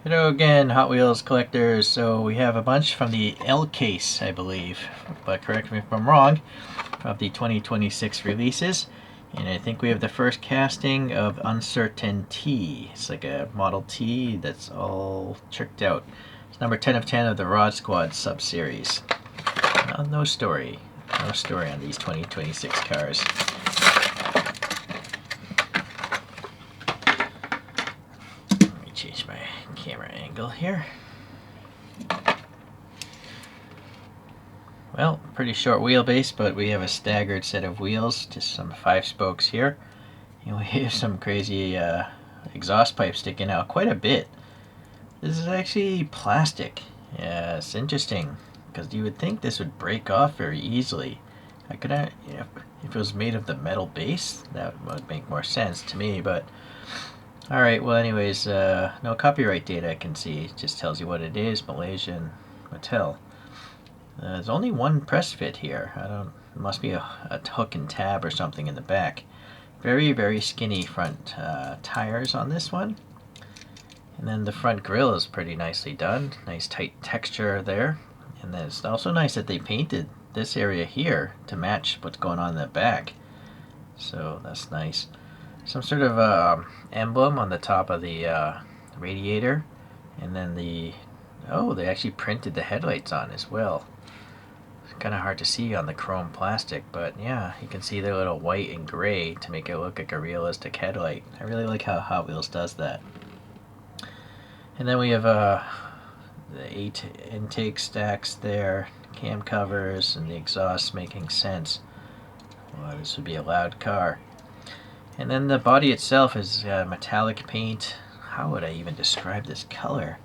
Hello again, Hot Wheels collectors. So we have a bunch from the L case, I believe, but correct me if I'm wrong, of the 2026 releases. And I think we have the first casting of Uncertain T. It's like a Model T that's all tricked out. It's number 10 of 10 of the Rod Squad sub-series. No story. No story on these 2026 cars. Let me change my camera angle here. Well, pretty short wheelbase, but we have a staggered set of wheels, just some 5 spokes here. And we have some crazy exhaust pipe sticking out quite a bit. This is actually plastic. Yeah, it's interesting, because you would think this would break off very easily. If it was made of the metal base, that would make more sense to me, but alright, well anyways, no copyright data I can see. It just tells you what it is, Malaysian Mattel. There's only one press fit here. It must be a hook and tab or something in the back. Very, very skinny front tires on this one. And then the front grille is pretty nicely done. Nice tight texture there. And then it's also nice that they painted this area here to match what's going on in the back. So that's nice. Some sort of emblem on the top of the radiator. And then they actually printed the headlights on as well. Kind of hard to see on the chrome plastic, but yeah, you can see the little white and gray to make it look like a realistic headlight. I really like how Hot Wheels does that. And then we have the 8 intake stacks there, cam covers, and the exhaust making sense. Well, this would be a loud car. And then the body itself is metallic paint. How would I even describe this color?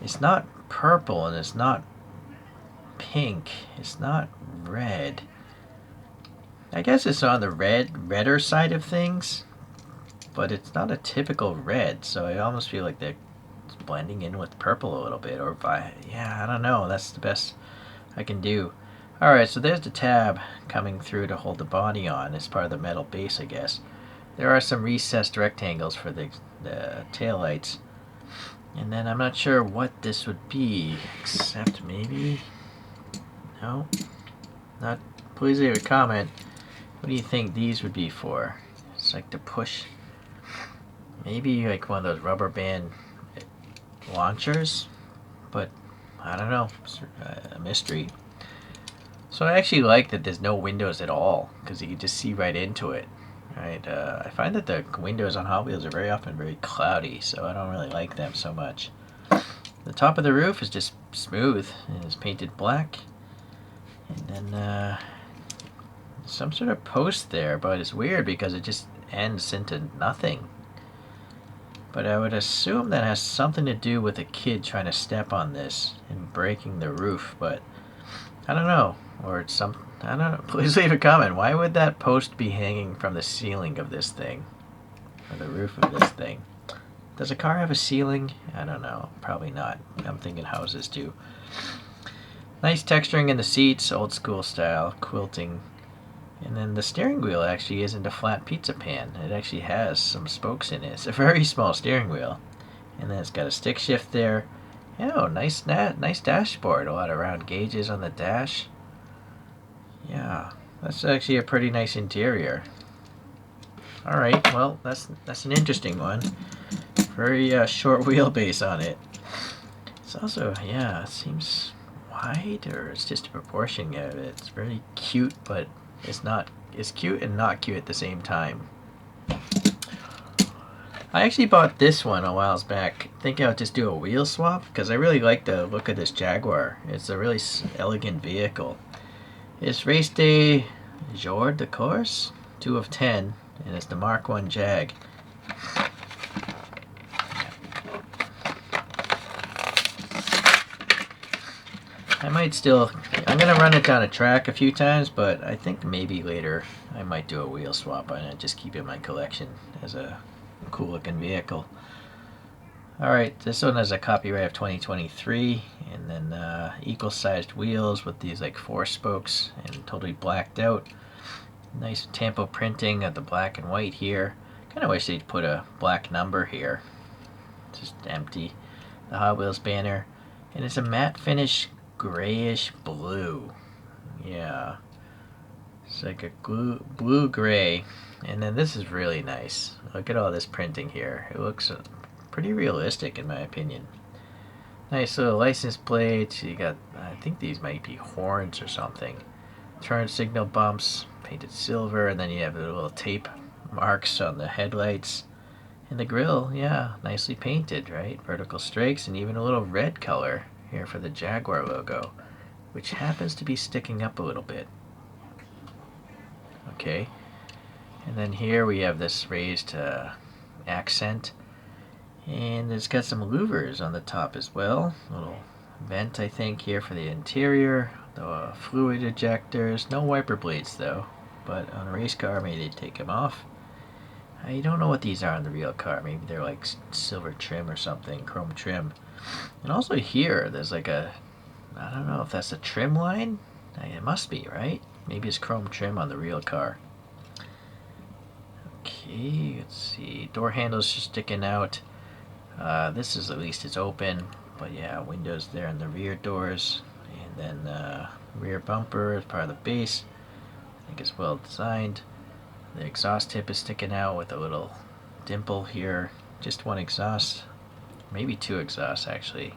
It's not purple and it's not pink. It's not red. I guess it's on the redder side of things, but it's not a typical red, so I almost feel like they're blending in with purple a little bit, I don't know. That's the best I can do. Alright, so there's the tab coming through to hold the body on as part of the metal base, I guess. There are some recessed rectangles for the taillights. And then I'm not sure what this would be, except maybe... No? Not... Please leave a comment. What do you think these would be for? It's like to push... Maybe like one of those rubber band launchers? But, I don't know. It's a mystery. So I actually like that there's no windows at all, because you can just see right into it. Right? I find that the windows on Hot Wheels are very often very cloudy, so I don't really like them so much. The top of the roof is just smooth and is painted black. And then some sort of post there, but it's weird because it just ends into nothing. But I would assume that has something to do with a kid trying to step on this and breaking the roof, but I don't know. Or it's some... I don't know. Please leave a comment. Why would that post be hanging from the ceiling of this thing? Or the roof of this thing? Does a car have a ceiling? I don't know. Probably not. I'm thinking houses too. Nice texturing in the seats, old school style, quilting. And then the steering wheel actually isn't a flat pizza pan. It actually has some spokes in it. It's a very small steering wheel. And then it's got a stick shift there. Oh, nice dashboard. A lot of round gauges on the dash. Yeah, that's actually a pretty nice interior. Alright, well, that's an interesting one. Very short wheelbase on it. It's also, yeah, it seems wide, or it's just a proportion of it. It's very cute, but it's cute and not cute at the same time. I actually bought this one a while back, thinking I would just do a wheel swap, because I really like the look of this Jaguar. It's a really elegant vehicle. It's race day jour de course, 2 of 10, and it's the Mk1 Jag. I'm going to run it down a track a few times, but I think maybe later I might do a wheel swap on it, just keep it in my collection as a cool looking vehicle. Alright, this one has a copyright of 2023, and then equal sized wheels with these like 4 spokes and totally blacked out. Nice tampo printing of the black and white here. Kind of wish they'd put a black number here. Just empty. the Hot Wheels banner. And it's a matte finish grayish blue. Yeah. It's like a blue gray. And then this is really nice. Look at all this printing here. It looks pretty realistic in my opinion. Nice little license plates. You got, I think these might be horns or something. Turn signal bumps, painted silver, and then you have the little tape marks on the headlights. And the grille, yeah, nicely painted, right? Vertical strikes and even a little red color here for the Jaguar logo, which happens to be sticking up a little bit. Okay, and then here we have this raised accent, and it's got some louvers on the top as well. A little vent, I think, here for the interior. The fluid ejectors, no wiper blades though, but on a race car maybe they'd take them off. I don't know what these are on the real car. Maybe they're like silver trim or something, chrome trim. And also here, there's like a, I don't know if that's a trim line. It must be, right? Maybe it's chrome trim on the real car. Okay, let's see. Door handles just sticking out. This is, at least it's open. But yeah, windows there in the rear doors. And then rear bumper is part of the base. I think it's well designed. The exhaust tip is sticking out with a little dimple here. Just one exhaust. Maybe two exhausts actually.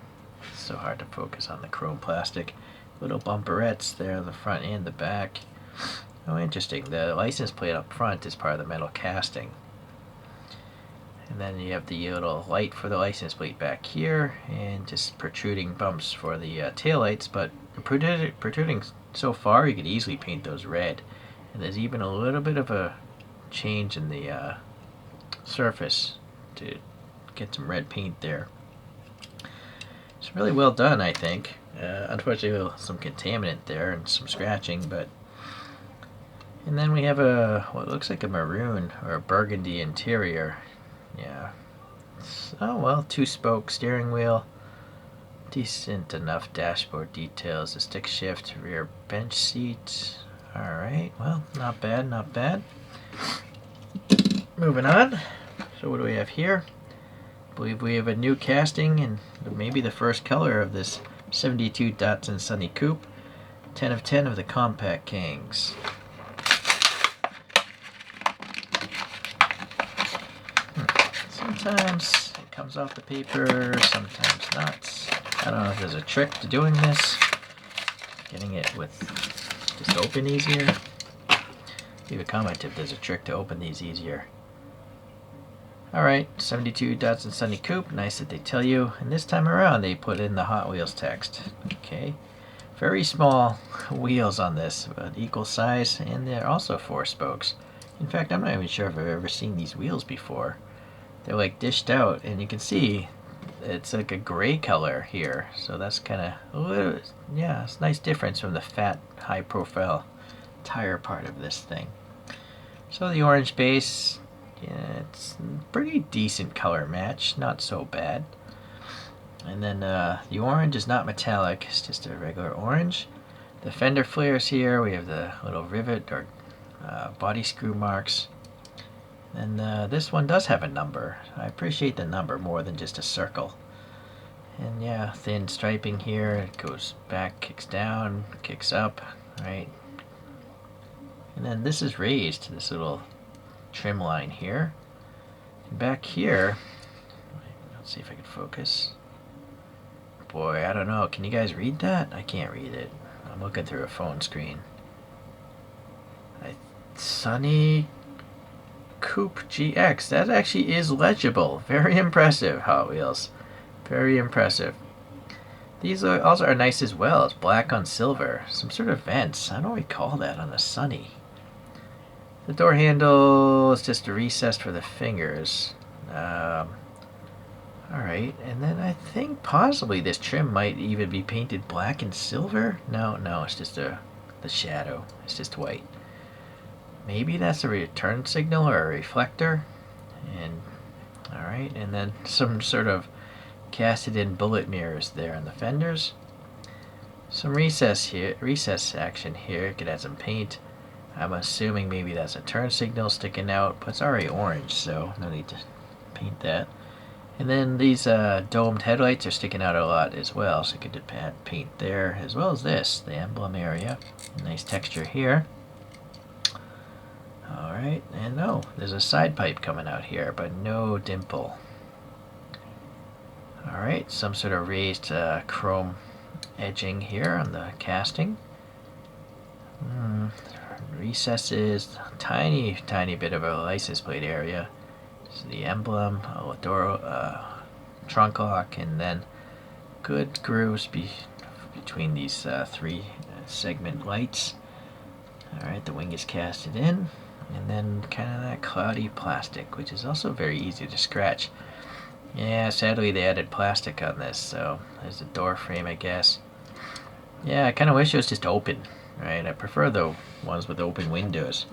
It's so hard to focus on the chrome plastic. Little bumperettes there on the front and the back. Oh, interesting. The license plate up front is part of the metal casting. And then you have the little light for the license plate back here, and just protruding bumps for the taillights, but protruding so far you could easily paint those red. And there's even a little bit of a change in the surface to get some red paint there. It's really well done, I think. Unfortunately, some contaminant there and some scratching, but. And then we have a what looks like a maroon or a burgundy interior. Yeah. Oh well, 2-spoke steering wheel. Decent enough dashboard details. A stick shift, rear bench seat. Alright, well, not bad, not bad. Moving on. So what do we have here? I believe we have a new casting and maybe the first color of this 72 Datsun Sunny Coupe. 10 of 10 of the Compact Kings. Sometimes it comes off the paper, sometimes not. I don't know if there's a trick to doing this. Getting it with just open easier. Leave a comment if there's a trick to open these easier. Alright, 72 Datsun Sunny Coupe. Nice that they tell you. And this time around they put in the Hot Wheels text. Okay. Very small wheels on this, but equal size, and they're also 4 spokes. In fact, I'm not even sure if I've ever seen these wheels before. They're like dished out, and you can see it's like a gray color here. So that's kind of a little, yeah, it's a nice difference from the fat, high profile tire part of this thing. So the orange base, yeah, it's a pretty decent color match, not so bad. And then the orange is not metallic, it's just a regular orange. The fender flares here, we have the little rivet or body screw marks. And this one does have a number. I appreciate the number more than just a circle. And yeah, thin striping here. It goes back, kicks down, kicks up, right? And then this is raised, this little trim line here. And back here, let's see if I can focus. Boy, I don't know. Can you guys read that? I can't read it. I'm looking through a phone screen. Sunny Coupe GX. That actually is legible. Very impressive, Hot Wheels. Very impressive. These also are nice as well. It's black on silver. Some sort of vents. I don't recall that on the Sunny. The door handle is just a recess for the fingers. Alright, and then I think possibly this trim might even be painted black and silver. No, it's just the shadow. It's just white. Maybe that's a return signal or a reflector. And alright, and then some sort of casted in bullet mirrors there on the fenders. Some recess action here. Could add some paint. I'm assuming maybe that's a turn signal sticking out, but it's already orange, so no need to paint that. And then these domed headlights are sticking out a lot as well, so you could add paint there, as well as this, the emblem area. Nice texture here. Alright, and no, there's a side pipe coming out here, but no dimple. Alright, some sort of raised chrome edging here on the casting. Recesses, tiny bit of a license plate area. This is the emblem, a door, trunk lock, and then good grooves between these three segment lights. Alright, the wing is casted in, and then kind of that cloudy plastic, which is also very easy to scratch. Yeah, sadly they added plastic on this, so there's the door frame, I guess. Yeah, I kind of wish it was just open, right? I prefer the ones with open windows.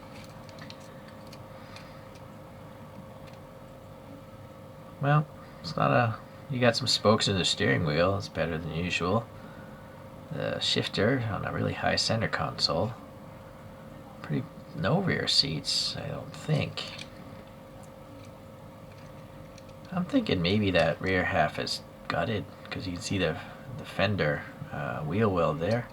Well, it's not a... You got some spokes in the steering wheel, it's better than usual. The shifter on a really high center console. No rear seats, I don't think. I'm thinking maybe that rear half is gutted, because you can see the fender wheel well there.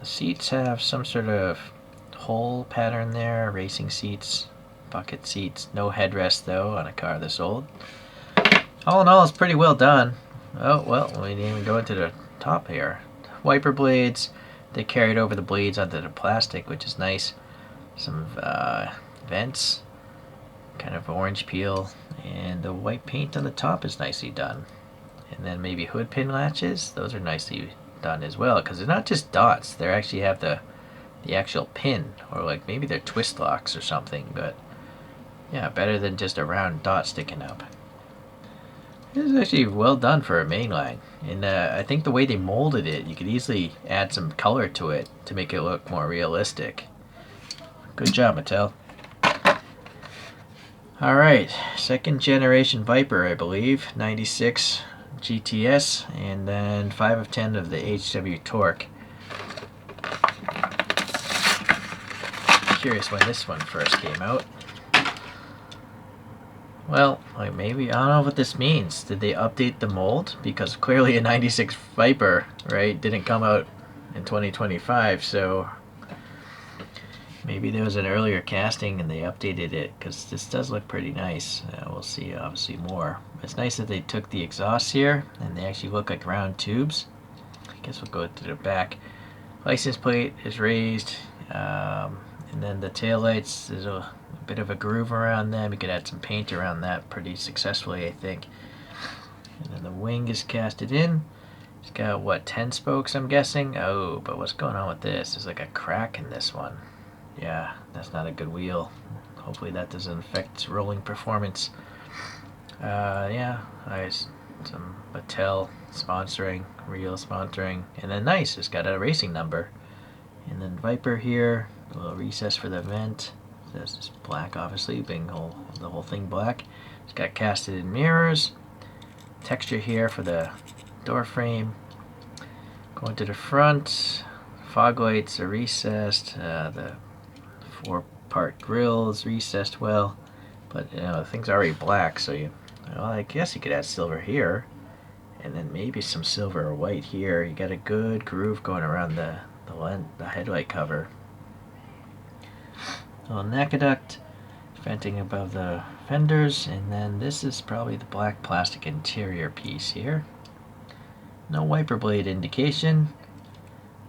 The seats have some sort of hole pattern there, racing seats, bucket seats, no headrest though on a car this old. All in all, it's pretty well done. Oh, well, we didn't even go into the top here. Wiper blades, they carried over the blades onto the plastic, which is nice. Some vents, kind of orange peel, and the white paint on the top is nicely done. And then maybe hood pin latches, those are nicely done as well, because they're not just dots, they actually have the actual pin, or like maybe they're twist locks or something, but yeah, better than just a round dot sticking up. This is actually well done for a mainline, and I think the way they molded it, you could easily add some color to it to make it look more realistic. Good job, Mattel. Alright, second generation Viper, I believe, 96 GTS, and then 5 of 10 of the HW Torque. Curious when this one first came out. Well, like maybe, I don't know what this means. Did they update the mold? Because clearly a 96 Viper, right, didn't come out in 2025, so maybe there was an earlier casting and they updated it, because this does look pretty nice. We'll see obviously more. It's nice that they took the exhausts here and they actually look like round tubes. I guess we'll go to the back. License plate is raised, and then the tail lights, there's a bit of a groove around them. You could add some paint around that pretty successfully, I think. And then the wing is casted in. It's got, what, 10 spokes, I'm guessing? Oh, but what's going on with this? There's like a crack in this one. Yeah, that's not a good wheel. Hopefully that doesn't affect its rolling performance. Yeah, some Mattel sponsoring, real sponsoring. And then nice, it's got a racing number. And then Viper here, a little recess for the vent. This is black, obviously, being the whole thing black. It's got casted in mirrors. Texture here for the door frame. Going to the front, fog lights are recessed. The 4-part grill is recessed well, but you know the thing's already black, so well, I guess you could add silver here, and then maybe some silver or white here. You got a good groove going around the headlight cover. A little aqueduct venting above the fenders, and then this is probably the black plastic interior piece here. No wiper blade indication.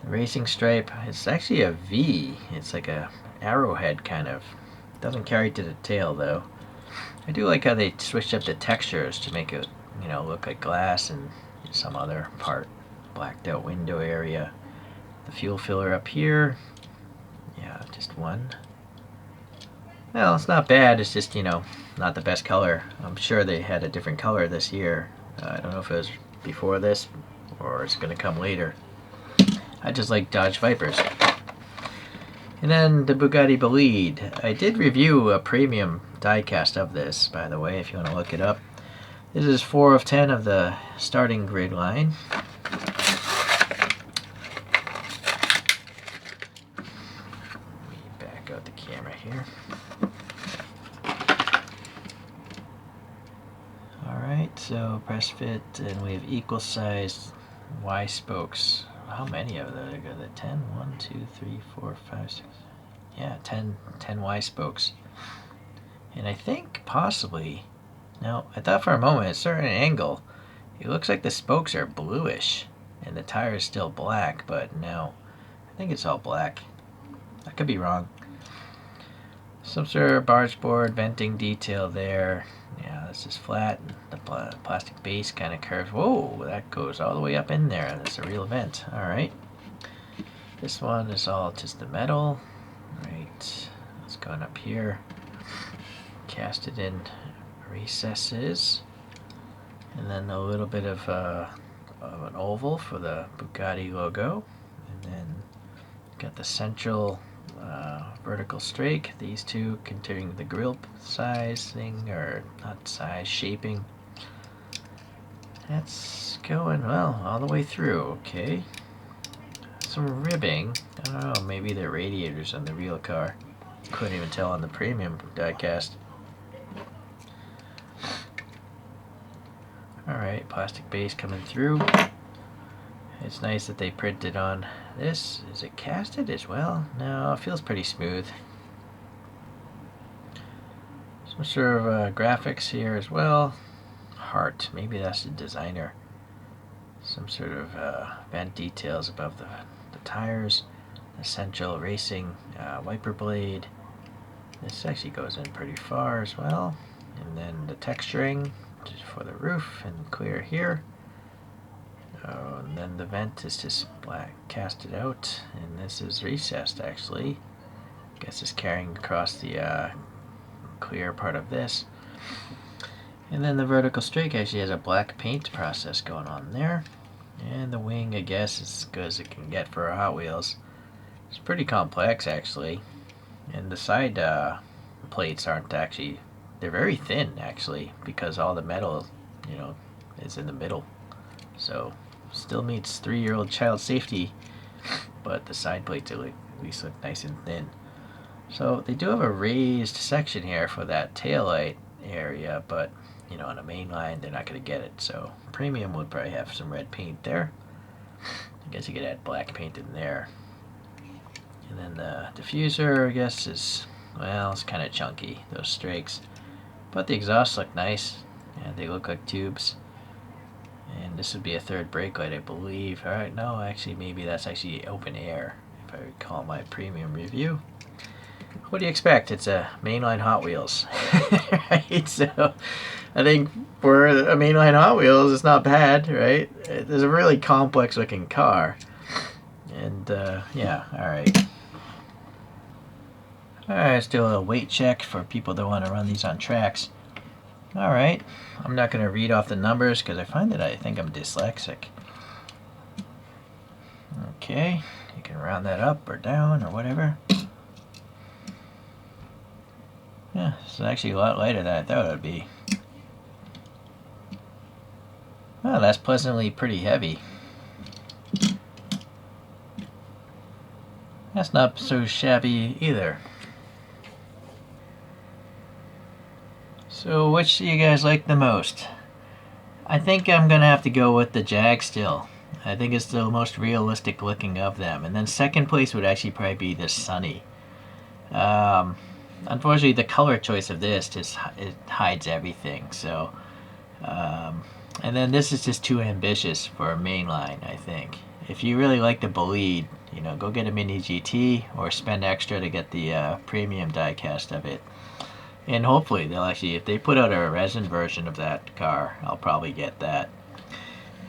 The racing stripe, it's actually a V. It's like a arrowhead kind of. Doesn't carry to the tail though. I do like how they switched up the textures to make it, you know, look like glass and some other part. Blacked out window area. The fuel filler up here. Yeah, just one. Well, it's not bad, it's just, you know, not the best color. I'm sure they had a different color this year. I don't know if it was before this or it's going to come later. I just like Dodge Vipers. And then the Bugatti Bolide. I did review a premium diecast of this, by the way, if you want to look it up. This is 4 of 10 of the starting grid line. Let me back out the camera here. so press fit, and we have equal sized Y spokes. How many of them? Are there 10? 1, 2, 3, 4, 5, 6. Yeah, 10 Y spokes. And I think possibly, now I thought for a moment at a certain angle, it looks like the spokes are bluish and the tire is still black, but no, I think it's all black. I could be wrong. Some sort of barge board venting detail there. Yeah, this is flat. The plastic base kind of curves. Whoa, that goes all the way up in there. That's a real vent. All right. This one is all just the metal. Right. It's going up here. Cast it in recesses. And then a little bit of an oval for the Bugatti logo. And then got the central vertical strake, these two containing the grill sizing, or not size, shaping. That's going well all the way through. Okay, some ribbing. I don't know, maybe the radiators on the real car. Couldn't even tell on the premium diecast. Alright, plastic base coming through. It's nice that they printed on this. Is it casted as well? No, it feels pretty smooth. Some sort of graphics here as well. Heart, maybe that's the designer. Some sort of vent details above the tires. Essential racing wiper blade. This actually goes in pretty far as well. And then the texturing just for the roof and clear here. Oh, and then the vent is just black, casted out, and this is recessed actually. Guess it's carrying across the clear part of this. And then the vertical strake actually has a black paint process going on there. And the wing, I guess, is as good as it can get for a Hot Wheels. It's pretty complex actually. And the side plates aren't actually, they're very thin actually, because all the metal, you know, is in the middle. So still meets 3-year-old child safety, but the side plates at least look nice and thin. So they do have a raised section here for that taillight area, but you know, on a main line they're not going to get it. So premium would probably have some red paint there. I guess you could add black paint in there. And then the diffuser, I guess, is, well, it's kind of chunky, those strakes. But the exhausts look nice, and they look like tubes. And this would be a third brake light, I believe. Alright, no, actually, maybe that's actually open air, if I recall my premium review. What do you expect? It's a mainline Hot Wheels. Right? So, I think for a mainline Hot Wheels, it's not bad, right? It's a really complex looking car. And, yeah, alright. Alright, let's do a weight check for people that want to run these on tracks. Alright, I'm not going to read off the numbers because I find that I think I'm dyslexic. Okay, you can round that up or down or whatever. Yeah, it's actually a lot lighter than I thought it would be. Well, that's pleasantly pretty heavy. That's not so shabby either. So which do you guys like the most? I think I'm gonna have to go with the Jag still. I think it's the most realistic looking of them. And then second place would actually probably be the Sunny. Unfortunately, the color choice of this just it hides everything. So, and then this is just too ambitious for a mainline, I think. If you really like the Bolide, you know, go get a Mini GT or spend extra to get the premium diecast of it. And hopefully they'll actually, if they put out a resin version of that car, I'll probably get that.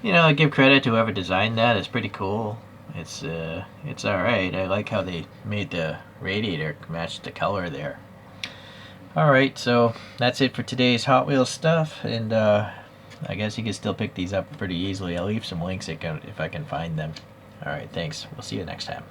You know, I give credit to whoever designed that. It's pretty cool. It's alright. I like how they made the radiator match the color there. Alright, so that's it for today's Hot Wheels stuff. And I guess you can still pick these up pretty easily. I'll leave some links if I can find them. Alright, thanks. We'll see you next time.